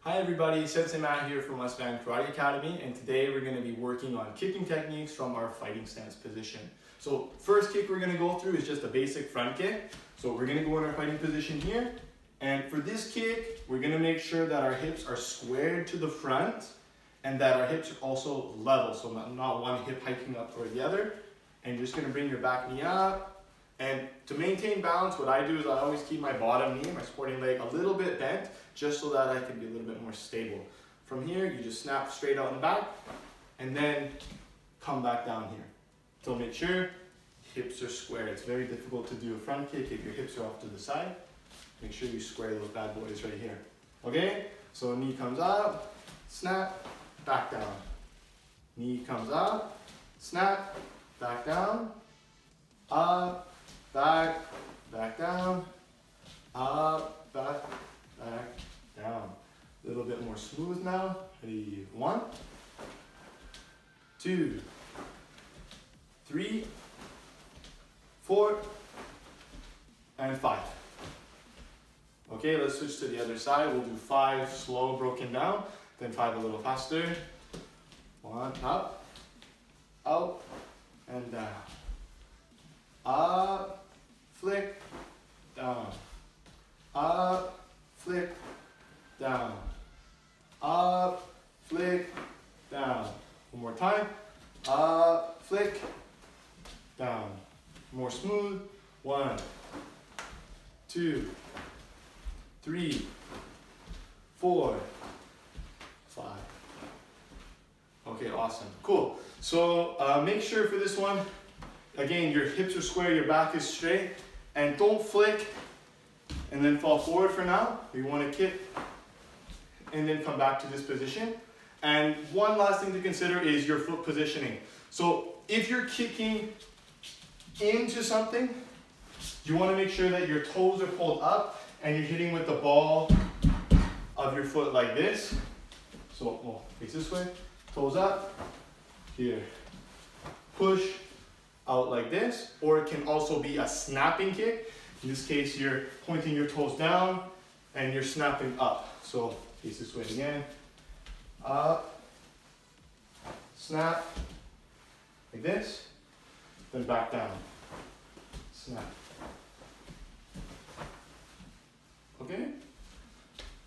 Hi everybody, Sensei Matt here from West Van Karate Academy, and today we're going to be working on kicking techniques from our fighting stance position. So first kick we're going to go through is just a basic front kick. So we're going to go in our fighting position here, and for this kick we're going to make sure that our hips are squared to the front and that our hips are also level, so not one hip hiking up or the other. And you're just going to bring your back knee up, and to maintain balance what I do is I always keep my bottom knee, my supporting leg, a little bit bent just so that I can be a little bit more stable. From here you just snap straight out in the back and then come back down here. So make sure hips are square. It's very difficult to do a front kick if your hips are off to the side. Make sure you square those bad boys right here. Okay, so knee comes up, snap, back down. Knee comes up, snap, back down, up, back, back down, up, back, back, down. A little bit more smooth now. Ready? 1, 2, 3, 4, and 5. Okay, let's switch to the other side. We'll do 5 slow, broken down, then 5 a little faster. 1, up, out, and down. Up, flick, down. Up, flick, down. Up, flick, down. One more time. Up, flick, down. More smooth. 1, 2, 3, 4, 5. Okay, awesome. Cool. So make sure for this one, again, your hips are square, your back is straight, and don't flick and then fall forward for now. You want to kick and then come back to this position. And one last thing to consider is your foot positioning. So if you're kicking into something, you want to make sure that your toes are pulled up and you're hitting with the ball of your foot like this. So we'll face this way, toes up, here, push out like this, or it can also be a snapping kick. In this case, you're pointing your toes down and you're snapping up. So face this way again, up, snap, like this, then back down, snap. Okay?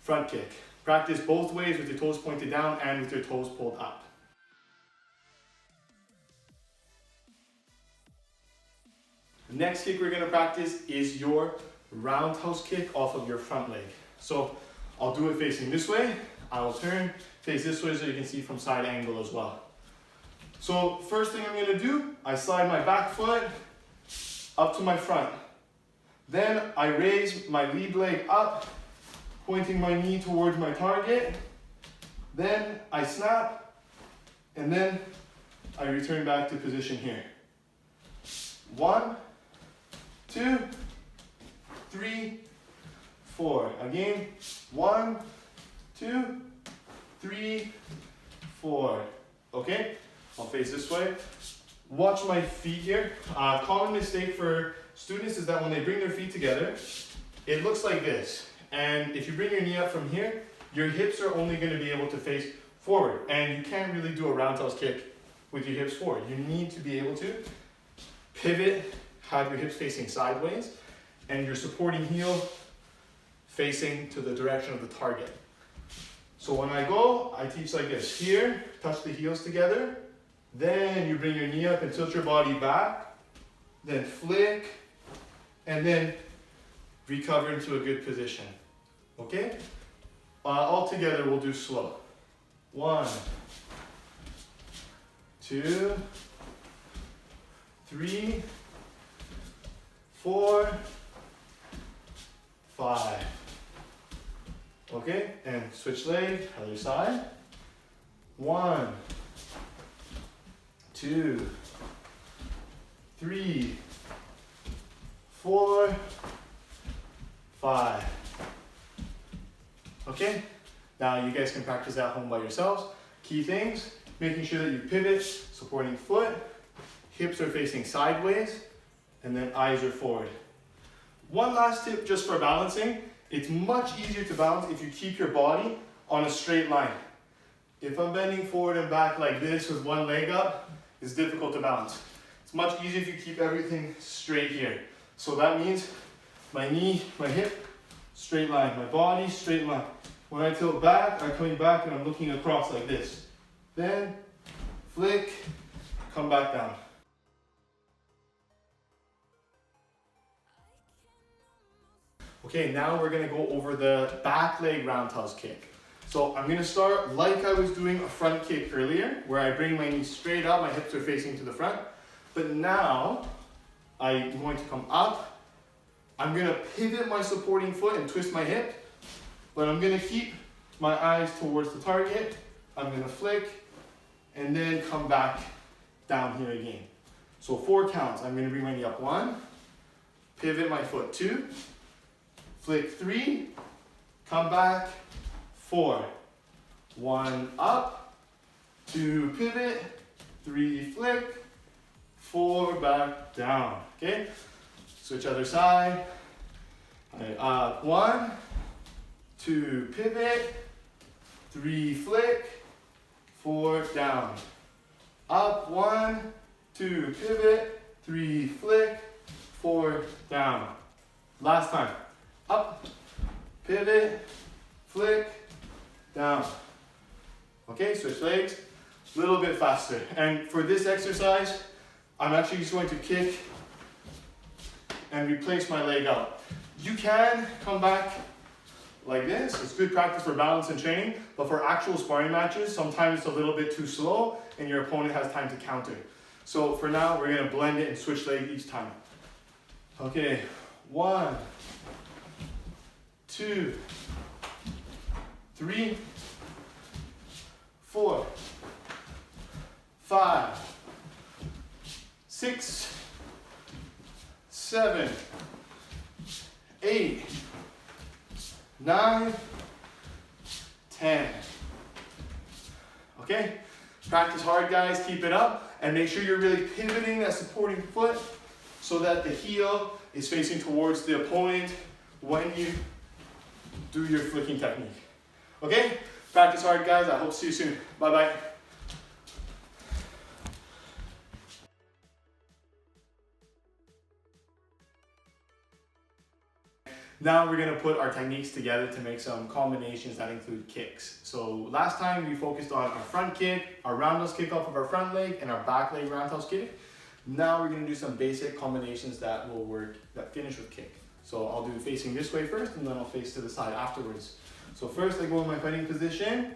Front kick. Practice both ways with your toes pointed down and with your toes pulled up. The next kick we're going to practice is your roundhouse kick off of your front leg. So I'll do it facing this way. I will turn, face this way so you can see from side angle as well. So first thing I'm going to do, I slide my back foot up to my front. Then I raise my lead leg up, pointing my knee towards my target. Then I snap, and then I return back to position here. 1, 2, 3, 4. Again, 1, 2, 3, 4. Okay, I'll face this way. Watch my feet here. Common mistake for students is that when they bring their feet together, it looks like this. And if you bring your knee up from here, your hips are only going to be able to face forward. And you can't really do a roundhouse kick with your hips forward. You need to be able to pivot, have your hips facing sideways, and your supporting heel facing to the direction of the target. So when I go, I teach like this. Here, touch the heels together. Then you bring your knee up and tilt your body back. Then flick, and then recover into a good position. Okay? All together we'll do slow. 1, 2, 3, 4, 5. Okay, and switch leg, other side. 1, 2, 3, 4, 5. Okay, now you guys can practice at home by yourselves. Key things, making sure that you pivot, supporting foot, hips are facing sideways, and then eyes are forward. One last tip just for balancing, it's much easier to balance if you keep your body on a straight line. If I'm bending forward and back like this with one leg up, it's difficult to balance. It's much easier if you keep everything straight here. So that means my knee, my hip, straight line, my body, straight line. When I tilt back, I'm coming back and I'm looking across like this. Then, flick, come back down. Okay, now we're gonna go over the back leg roundhouse kick. So I'm gonna start like I was doing a front kick earlier, where I bring my knees straight up, my hips are facing to the front. But now, I'm going to come up. I'm gonna pivot my supporting foot and twist my hip, but I'm gonna keep my eyes towards the target. I'm gonna flick, and then come back down here again. So 4 counts. I'm gonna bring my knee up 1, pivot my foot 2, flick 3, come back 4. 1 up, 2 pivot, 3 flick, 4 back down. Okay? Switch other side. Up 1, 2 pivot, 3 flick, 4 down. Up 1, 2 pivot, 3 flick, 4 down. Last time. Up, pivot, flick, down. Okay, switch legs, a little bit faster. And for this exercise, I'm actually just going to kick and replace my leg out. You can come back like this. It's good practice for balance and training, but for actual sparring matches, sometimes it's a little bit too slow and your opponent has time to counter. So for now, we're gonna blend it and switch leg each time. Okay, 1, 2, 3, 4, 5, 6, 7, 8, 9, 10. Okay? Practice hard, guys. Keep it up. And make sure you're really pivoting that supporting foot so that the heel is facing towards the opponent when you do your flicking technique. Okay? Practice hard, guys. I hope to see you soon. Bye-bye. Now we're going to put our techniques together to make some combinations that include kicks. So last time we focused on our front kick, our roundhouse kick off of our front leg, and our back leg roundhouse kick. Now we're going to do some basic combinations that will work, that finish with kick. So I'll do facing this way first, and then I'll face to the side afterwards. So first I go in my fighting position.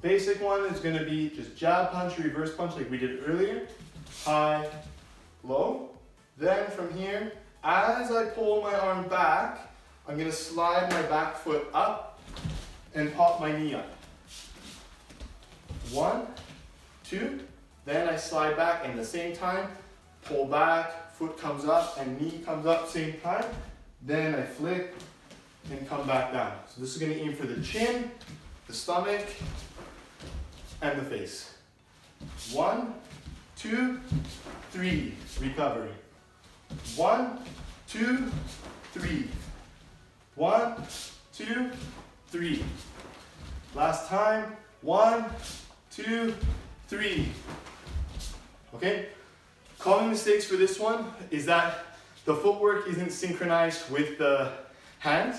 Basic one is going to be just jab punch, reverse punch like we did earlier. High, low. Then from here, as I pull my arm back, I'm going to slide my back foot up and pop my knee up. 1, 2, then I slide back and at the same time, pull back, foot comes up and knee comes up same time. Then I flick and come back down. So this is going to aim for the chin, the stomach, and the face. 1, 2, 3, recovery. 1, 2, 3. 1, 2, 3. Last time. 1, 2, 3. Okay? Common mistakes for this one is that the footwork isn't synchronized with the hands,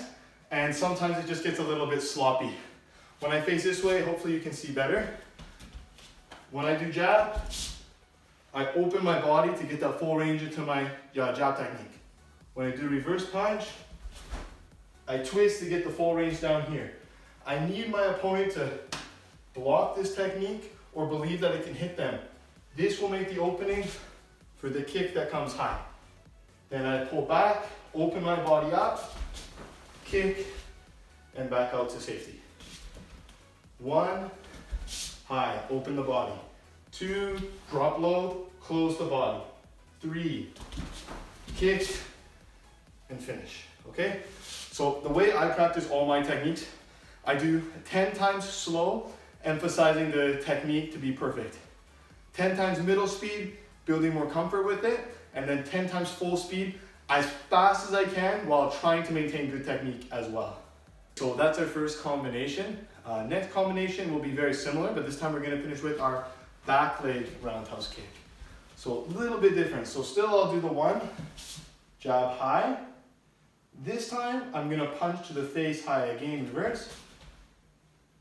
and sometimes it just gets a little bit sloppy. When I face this way, hopefully you can see better. When I do jab, I open my body to get that full range into my jab technique. When I do reverse punch, I twist to get the full range down here. I need my opponent to block this technique or believe that it can hit them. This will make the opening for the kick that comes high. Then I pull back, open my body up, kick, and back out to safety. 1, high, open the body. 2, drop low, close the body. 3, kick, and finish, okay? So the way I practice all my techniques, I do 10 times slow, emphasizing the technique to be perfect. 10 times middle speed, building more comfort with it, and then 10 times full speed, as fast as I can while trying to maintain good technique as well. So that's our first combination. Next combination will be very similar, but this time we're gonna finish with our back leg roundhouse kick. So a little bit different. So still I'll do the one, jab high. This time I'm gonna punch to the face high again, reverse.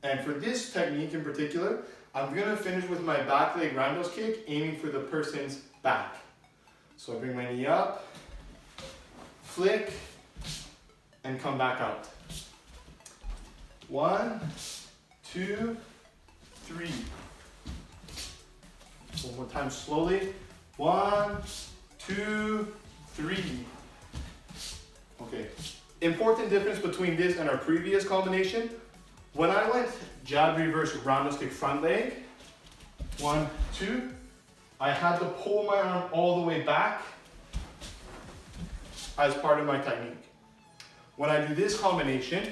And for this technique in particular, I'm gonna finish with my back leg roundhouse kick, aiming for the person's back. So I bring my knee up, flick, and come back out. 1, 2, 3. One more time slowly. 1, 2, 3. Okay. Important difference between this and our previous combination. When I went jab, reverse, roundhouse kick, front leg, 1, 2, I had to pull my arm all the way back as part of my technique. When I do this combination,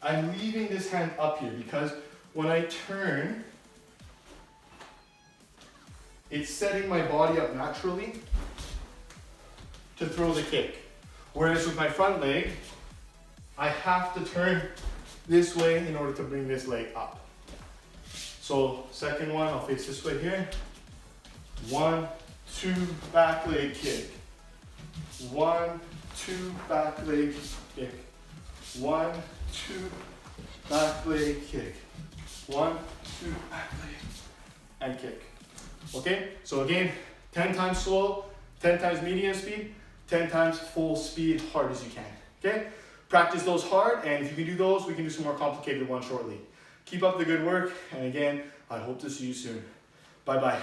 I'm leaving this hand up here because when I turn, it's setting my body up naturally to throw the kick. Whereas with my front leg, I have to turn this way in order to bring this leg up. So second one, I'll face this way here. 1, 2, back leg kick. 1, 2, back leg kick. 1, 2, back leg kick. 1, 2, back leg, and kick. Okay, so again, 10 times slow, 10 times medium speed, 10 times full speed, hard as you can. Okay, practice those hard, and if you can do those, we can do some more complicated ones shortly. Keep up the good work, and again, I hope to see you soon. Bye-bye.